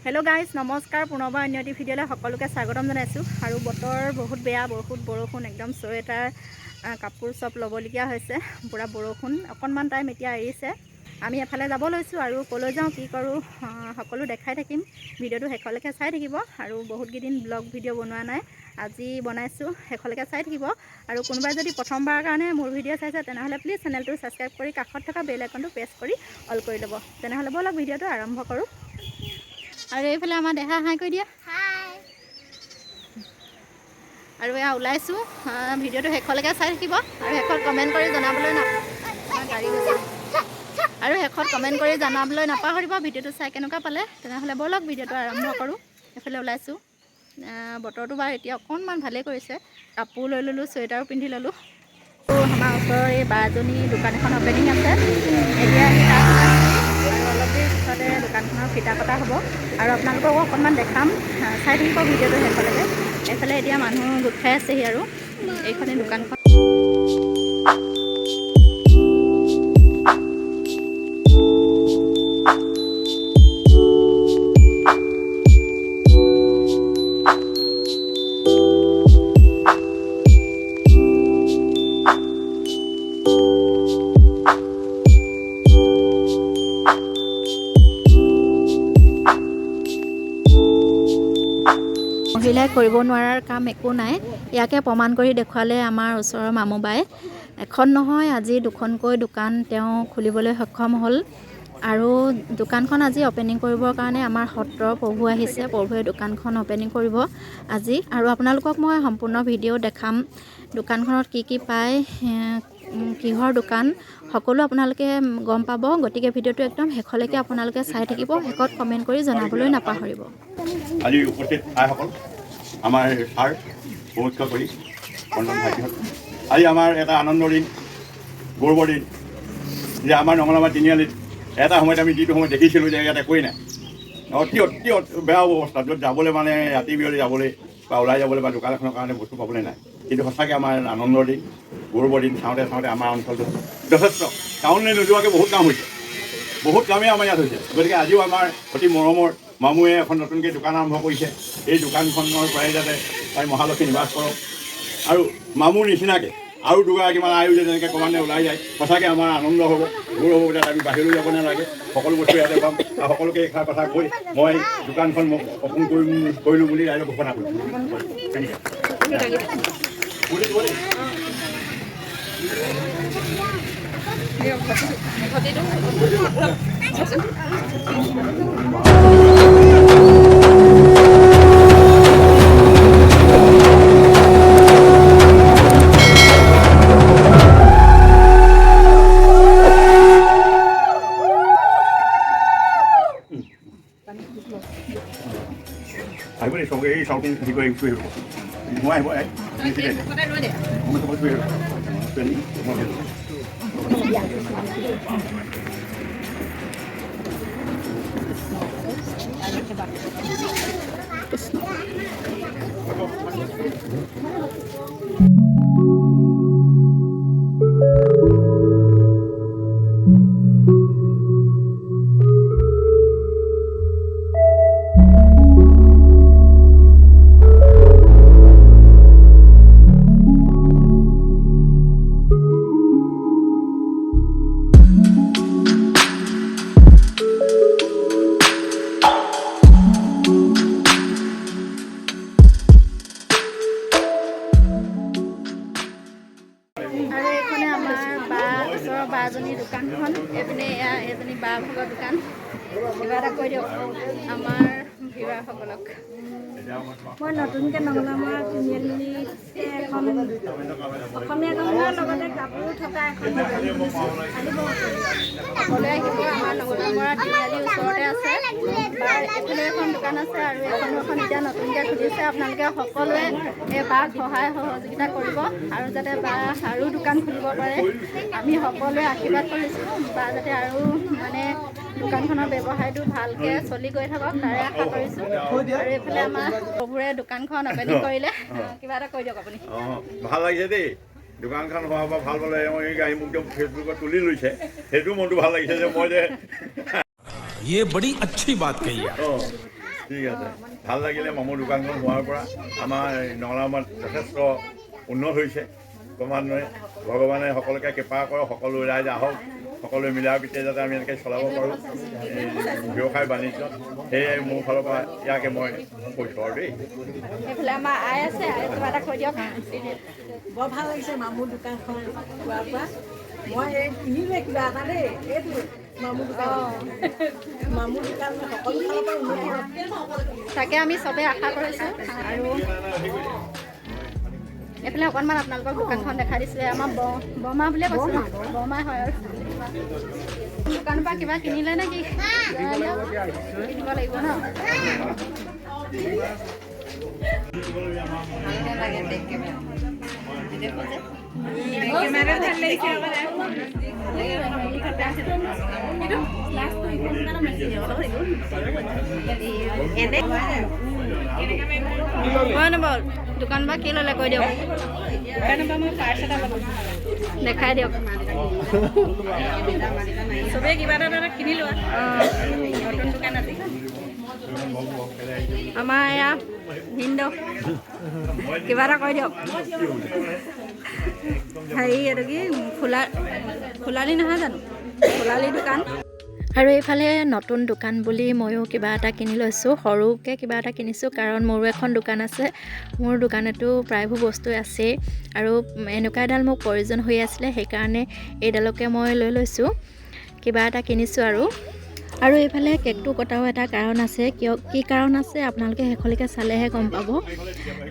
Hello guys नमस्कार पुनर्बार अन्य eighty video सकलोके स्वागतम जानाइछु आरु बतर बहुत बेया बहुत बरषुण एकदम स्वेटार कापोर सब लबलिया होइसे पूरा बरषुण अकनमान टाइम एतिया एरिसे आमी एफाले যাব লৈছো आरु कলৈ যাও কি करू सकलो देखाइ থাকিম ভিডিওটো হেকলৈকে চাই থাকিব आरु बहुत गिदिन ब्लॉग भिडिओ बनवा নাই আজি বনাইছো হেকলৈকে চাই থাকিব आरु कोनबाय যদি প্ৰথমবাৰ কাৰণে মোৰ ভিডিও চাইছে তেনেহলে প্লিজ চেনেলটো সাবস্ক্ৰাইব কৰি কাষত থকা বেল আইকনটো প্ৰেছ কৰি অল কৰি ল'ব তেনেহলে বলক ভিডিওটো আৰম্ভ কৰো আৰু এইফালে আমাৰ দেখা হাই কৈ দিয়া হাই আৰু এয়া ওলাইছো ভিডিওটো হেকলৈকে চাই থাকিব আৰু হেকত কমেন্ট কৰি জনাবলৈ না গাড়ী গৈছে আৰু হেকত কমেন্ট কৰি জনাবলৈ নাপাহৰিব ভিডিওটো চাই কেনেকুৱা পালে তেনেহলে বলক ভিডিওটো আৰম্ভ কৰো এফালে ওলাইছো বতৰটো বাৰ এতিয়া অকনমান ভালে কৰিছে কাপোৰ লৈ ললো সোয়েটাৰো পিন্ধি ললো আমাৰ ওচৰৰ এই বাজনী দোকান এখন ওপেনিং আছে এতিয়া অলপ দেৰি পিছতে দোকানখনৰ ফিটা কটা হ'ব আৰু আপোনালোকক অকণমান দেখাম চাই থাকিব ভিডিওটো শেষলৈকে এইফালে এতিয়া মানুহ গোট খাই আছেহি আৰু এইখনে দোকানখন মহিলাই কৰিব নোৱাৰাৰ কাম একো নাই ইয়াকে প্ৰমাণ কৰি দেখুৱালে আমাৰ ওচৰৰ মামুবাই এখন নহয় আজি দুখনকৈ দোকান তেওঁ খুলিবলৈ সক্ষম হ'ল আৰু দোকানখন আজি ওপেনিং কৰিবৰ কাৰণে আমাৰ সত্ৰৰ প্ৰভু আহিছে প্ৰভুৱে দোকানখন ওপেনিং কৰিব আজি আৰু আপোনালোকক মই সম্পূৰ্ণ ভিডিঅ' দেখাম দোকানখনত কি পায় কিহৰ দোকান সকলো আপোনালোকে গম পাব গতিকে ভিডিঅ'টো একদম শেষলৈকে আপোনালোকে চাই থাকিব শেষত কমেন্ট কৰি জনাবলৈ নাপাহৰিব আজি উপস্থিত আইসকল আমাৰ ছাৰ প্ৰমুখ্য কৰি কণ্ডন ভাইটিহঁত আজি আমাৰ এটা আনন্দৰ দিন গৌৰৱৰ দিন যে আমাৰ নঙলামাৰ তিনিআলিত এটা সময়ত আমি যিটো সময় দেখিছিলোঁ যে ইয়াত একোৱেই নাই অতি অতি বেয়া অৱস্থা য'ত যাবলৈ মানে ৰাতি বিয়লি যাবলৈ বা ওলাই যাবলৈ বা দোকান এখনৰ কাৰণে বস্তু পাবলৈ নাই কিন্তু সঁচাকৈ আমাৰ আনন্দৰ দিন গৌৰৱৰ দিন চাওঁতে চাওঁতে আমাৰ অঞ্চলটো যথেষ্ট টাউনলৈ নোযোৱাকৈ বহুত কাম হৈছে বহুত কামেই আমাৰ ইয়াত হৈছে গতিকে আজিও আমাৰ অতি মৰমৰ মামুৱে এখন নতুনকৈ দোকান আৰম্ভ কৰিছে এই দোকানখনৰ পৰাই যাতে তাই মহালক্ষ্মী নিবাস কৰক আৰু মামুৰ নিচিনাকৈ আৰু দুগৰাকীমান আয়ু যেনেকৈ ক্ৰমান্বয়ে ওলাই যায় সঁচাকৈ আমাৰ আনন্দ হ'ব গৌৰৱ হ'ব যাতে আমি বাহিৰলৈ যাব নালাগে সকলো বস্তু ইয়াতে পাম আৰু সকলোকে এষাৰ কথা কৈ মই দোকানখন অপন কৰিলোঁ বুলি ৰাইজক ঘোষণা কৰিছোঁ আহিব দেই চবে এই চাউলখিনি হেৰি কৰি থৈ আহিব মই আহিব বাজনী দোকানখন এইপিনে এজনী বা ভাগৰ দোকান কিবা এটা কৈ দিয়ক আমাৰ ভিউৱাৰসকলক মই নতুনকৈ নঙলামৰা তিনিআলি এখন অসমীয়া গহনাৰ লগতে কাপোৰ থকা এখন সকলোৱে আহিব আমাৰ নঙলামৰা তিনিআলিৰ ওচৰতে আছে বাৰ এইফালে এখন দোকান আছে আৰু এখন এতিয়া নতুনকৈ খুলিছে আপোনালোকে সকলোৱে এই বাক সহায় সহযোগিতা কৰিব আৰু যাতে বা আৰু দোকান খুলিব পাৰে আমি সকলোৱে আশীৰ্বাদ কৰিছোঁ বা যাতে আৰু মানে দোকানখনৰ ব্যৱসায়টো ভালকৈ চলি গৈ থাকক তাৰে আশা কৰিছোঁ আৰু এইফালে আমাৰ প্ৰভুৰে দোকানখন ওপেনিং কৰিলে কিবা এটা কৈ দিয়ক আপুনি ভাল লাগিছে দেই দোকানখন হোৱাৰ পৰা ভাল পালে মই গাড়ী মোক ফেচবুকত তুলি লৈছে সেইটো মনটো ভাল লাগিছে যে মই যে ये बड़ी अच्छी बात कही है ঠিক আছে ভাল লাগিলে মমৰ দোকানখন হোৱাৰ পৰা আমাৰ নঙলামত যথেষ্ট উন্নত হৈছে ক্ৰমান্বয়ে ভগৱানে সকলোকে কৃপা কৰক সকলো ৰাইজ আহক সকলোৱে মিলা প্ৰীতিৰে যাতে আমি এনেকৈ চলাব পাৰোঁ ব্যৱসায় বাণিজ্যত সেয়াই মোৰ ফালৰ পৰা ইয়াকে মই কৈছোঁ আৰু দেই সেইফালে আমাৰ আই আছে আই কিবা এটা কৈ দিয়ক বৰ ভাল লাগিছে মামুৰ দোকানখন পোৱাৰ পৰা মই এই কিনিলে কিবা এটা দেই এইটো মামুৰ দোকান মামুৰ দোকান সকলো ফালৰ পৰা উন্নতি তাকে আমি চবেই আশা কৰিছোঁ আৰু এইফালে অকণমান আপোনালোকক দোকানখন দেখাই দিছিলে আমাৰ বৰমা বুলিয়ে কৈছোঁ বৰমাই হয় আৰু দোকানৰ পৰা কিবা কিনিলে নে কি কিনিব লাগিব ন দোকান বা কি ল'লে কৈ দিয়ক দেখাই দিয়ক চবেই কিবা এটা কিনি লোৱা নতুন দোকান আছে আমাৰ এয়া ভিনদেউ কিবা এটা কৈ দিয়ক হেৰি এইটো কি খোলালি নহয় জানো খোলালি দোকান আৰু এইফালে নতুন দোকান বুলি ময়ো কিবা এটা কিনি লৈছোঁ সৰুকৈ কিবা এটা কিনিছোঁ কাৰণ মোৰো এখন দোকান আছে মোৰ দোকানতো প্ৰায়বোৰ বস্তু আছেই আৰু এনেকুৱা এডাল মোক প্ৰয়োজন হৈ আছিলে সেইকাৰণে এইডালকে মই লৈ লৈছোঁ কিবা এটা কিনিছোঁ আৰু এইফালে কেকটো কটাও এটা কাৰণ আছে কি কাৰণ আছে আপোনালোকে শেষলৈকে চালেহে গম পাব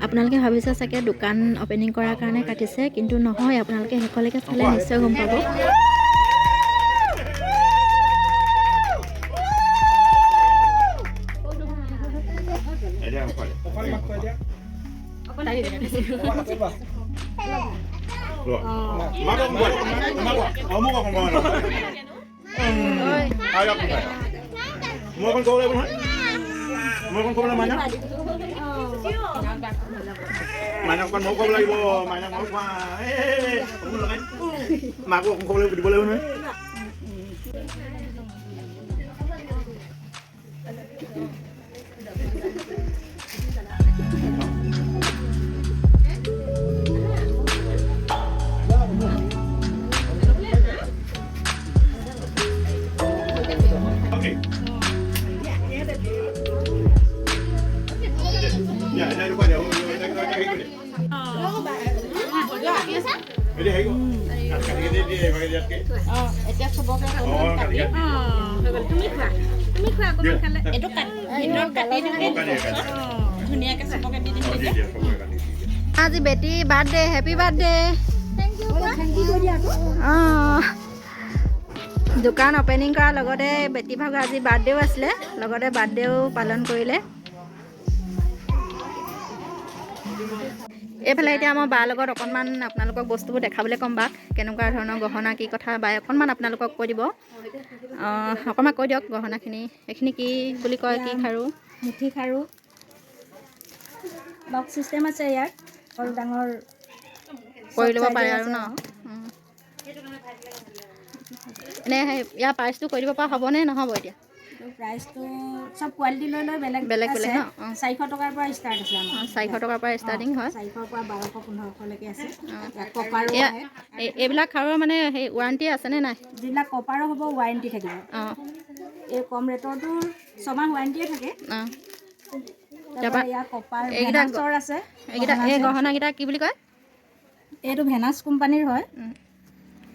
আপোনালোকে ভাবিছে চাগে দোকান অপেনিং কৰাৰ কাৰণে কাটিছে কিন্তু নহয় আপোনালোকে শেষলৈকে চালে নিশ্চয় গম পাব মই অকণ ক'ব লাগিব নহয় মই অকণ ক'ব লাগিব মাইনা অকণ মই ক'ব লাগিব মাইনা মই কোৱা মাকো অকণ ক'ব লাগিব দিব লাগিব নহয় এতিয়া চবকে আজি বেটি বাৰ্থডে হেপী বাৰ্থডে অঁ দোকান অপেনিং কৰাৰ লগতে বেটি ভাগৰ আজি বাৰ্থডেও আছিলে লগতে বাৰ্থডেও পালন কৰিলে এইফালে এতিয়া মই বাৰ লগত অকণমান আপোনালোকক বস্তুবোৰ দেখাবলৈ ক'ম বাক কেনেকুৱা ধৰণৰ গহনা কি কথা বাই অকণমান আপোনালোকক কৈ দিব অকণমান কৈ দিয়ক গহনাখিনি এইখিনি কি বুলি কয় কি খাৰু মুঠি খাৰু বক্স চিষ্টেম আছে ইয়াত সৰু ডাঙৰ কৰি ল'ব পাৰে আৰু ন এনে ইয়াৰ প্ৰাইচটো কৈ দিব পৰা হ'বনে নহ'ব এতিয়া প্ৰাইচটো সব কোৱালিটি লৈ লৈ বেলেগ বেলেগ আছে ন 400 টকাৰ পৰা ষ্টাৰ্ট আছে আমাৰ 400 টকাৰ পৰা ষ্টাৰ্টিং হয় 400 পৰা 1200 1500 লৈকে আছে কপাৰো এইবিলাক খাৰু মানে সেই ৱাৰেণ্টি আছেনে নাই যিবিলাক কপাৰো হ'ব ৱাৰেণ্টি থাকিব অঁ এই কম ৰেটৰটো 6 মাহ ৱাৰেণ্টিয়ে থাকে অঁ তাৰপৰা ইয়াৰ কপাৰ এইকেইটা ভেনাছৰ আছে এই গহনাকেইটা কি বুলি কয় এইটো ভেনাছ কোম্পানীৰ হয়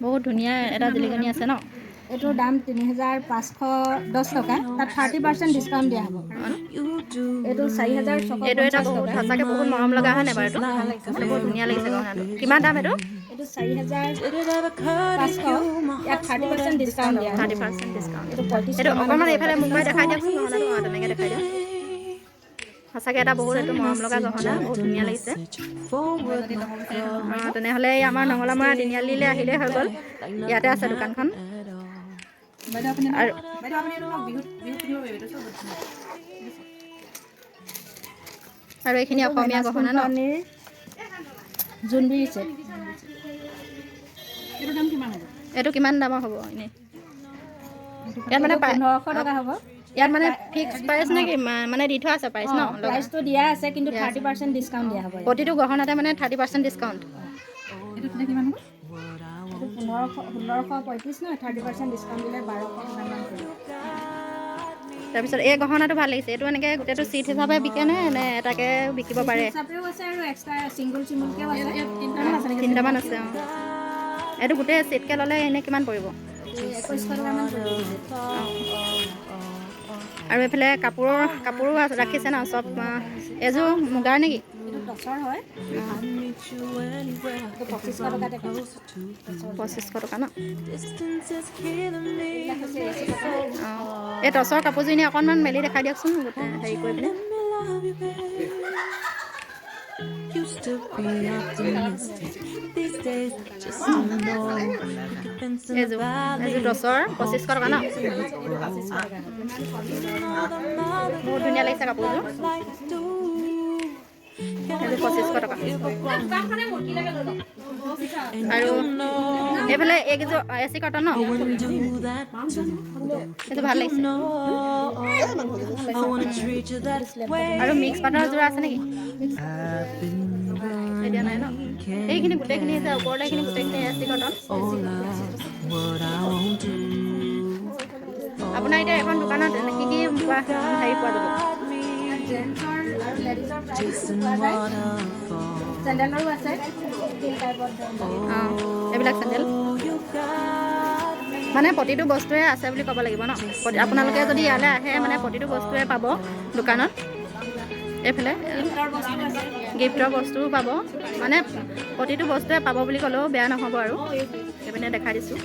বহুত ধুনীয়া এটা জিলিকনি আছে ন এইটোৰ দাম 3510 টকা তাত 30% ডিছকাউণ্ট দিয়া হ'ব এইটো 4650 এইটো এটা বহুত সঁচাকৈ বহুত মৰম লগা হয় নাই বাৰু এইটো বহুত ধুনীয়া লাগিছে গহনাটো কিমান দাম এইটো এইটো 4500 ইয়াত 30% ডিছকাউণ্ট দিয়া 30% ডিছকাউণ্ট এইটো 35 এইটো অকণমান এইফালে মোবাইল দেখাই দিয়কচোন গহনাটো তেনেকৈ দেখাই দিয়ক সঁচাকৈ এটা বহুত এইটো মৰম লগা গহনা বহুত ধুনীয়া লাগিছে তেনেহ'লে এই আমাৰ নঙলামৰা তিনিআলিলৈ আহিলেই হৈ গ'ল ইয়াতে আছে দোকানখন আৰু এইখিনি অসমীয়া গহনা ন জোনবিৰি ছেট এইটো কিমান দামৰ হ'ব এনেই ইয়াত মানে 1500 টকা হ'ব ইয়াত মানে ফিক্স প্ৰাইচ নেকি মানে দি থোৱা আছে প্ৰাইচ ন প্ৰাইচটো দিয়া আছে কিন্তু 30% ডিছকাউণ্ট দিয়া হ'ব প্ৰতিটো গহনাতে মানে 30% ডিছকাউণ্ট এইটো 1635 ন 30% ডিছকাউণ্ট দিলে 1200 কিমান পৰিব তাৰপিছত এই গহনাটো ভাল লাগিছে এইটো এনেকৈ গোটেইটো চিট হিচাপে বিকে নে এটাকে বিকিব পাৰে হিচাপেও আছে আৰু এক্সট্ৰা চিংগল চিংগলকেও আছে তিনিটামান আছে অঁ এইটো গোটেই চিটকৈ ল'লে এনেই কিমান পৰিব 2100 টকামান পৰিব আৰু এইফালে কাপোৰো ৰাখিছে ন চব এযোৰ মুগাৰ নেকি এইটো টচৰ হয় এইটো 2500 টকাতে পাব 2500 টকা ন অঁ এই টচৰ কাপোৰযোৰ এনেই অকণমান মেলি দেখাই দিয়কচোন গোটেই হেৰি কৰি পিনে Used to be optimistic. These days, just to know you could fence in the এযোৰ valley. টচৰ 2500 টকা ন বহুত ধুনীয়া লাগিছে কাপোৰযোৰ Like do. এযোৰ 2500 টকা আৰু এইফালে এইকেইযোৰ AC কটন ন Do that too. এইটো ভাল লাগিছে No, I wanna treat you that way. আৰু মিক্স পাটৰ যোৰা আছে নেকি I've been এতিয়া নাই ন এইখিনি গোটেইখিনি আছে ওপৰতে এইখিনি গোটেইখিনি AC cotton all of what I won't do. আপোনাৰ এতিয়া এখন দোকানত কি কি হেৰি পোৱা যাব জেন্টছৰ আৰু লেডিজৰ প্ৰাইচ Chasing waterfall. চেণ্ডেলৰো আছে এই টাইপত অঁ এইবিলাক চেণ্ডেল You got me. মানে প্ৰতিটো বস্তুৱে আছে বুলি ক'ব লাগিব ন আপোনালোকে যদি ইয়ালৈ আহে মানে প্ৰতিটো বস্তুৱে পাব দোকানত এইফালে গিফ্টৰ বস্তুও পাব মানে প্ৰতিটো বস্তুৱে পাব বুলি ক'লেও বেয়া নহ'ব আৰু এইপিনে দেখাই দিছোঁ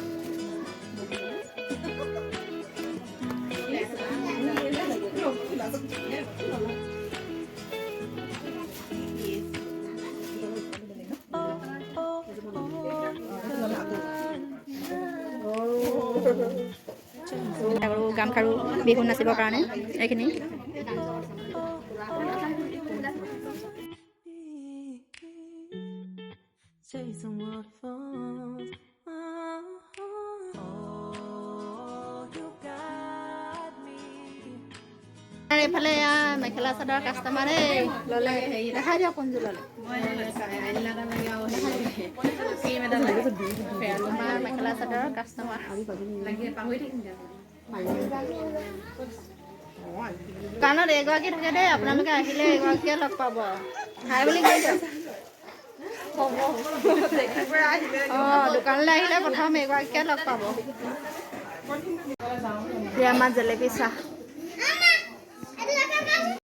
আৰু গামখাৰু বিহু নাচিবৰ কাৰণে এইখিনি Chasing waterfalls. Oh, you got me. আৰু এইফালে এয়া মেখেলা চাদৰ কাষ্টমাৰে ল'লে হেৰি দেখাই দিয়ক কোনযোৰ ল'লে আমাৰ মেখেলা চাদৰৰ কাষ্টমাৰ দোকানত এগৰাকী থাকে দেই আপোনালোকে আহিলে এগৰাকীয়ে লগ পাব হাই বুলি কৈ দিয়ক অঁ দোকানলৈ আহিলে প্ৰথম এগৰাকীয়ে লগ পাব আমাৰ জেলেপী চাহ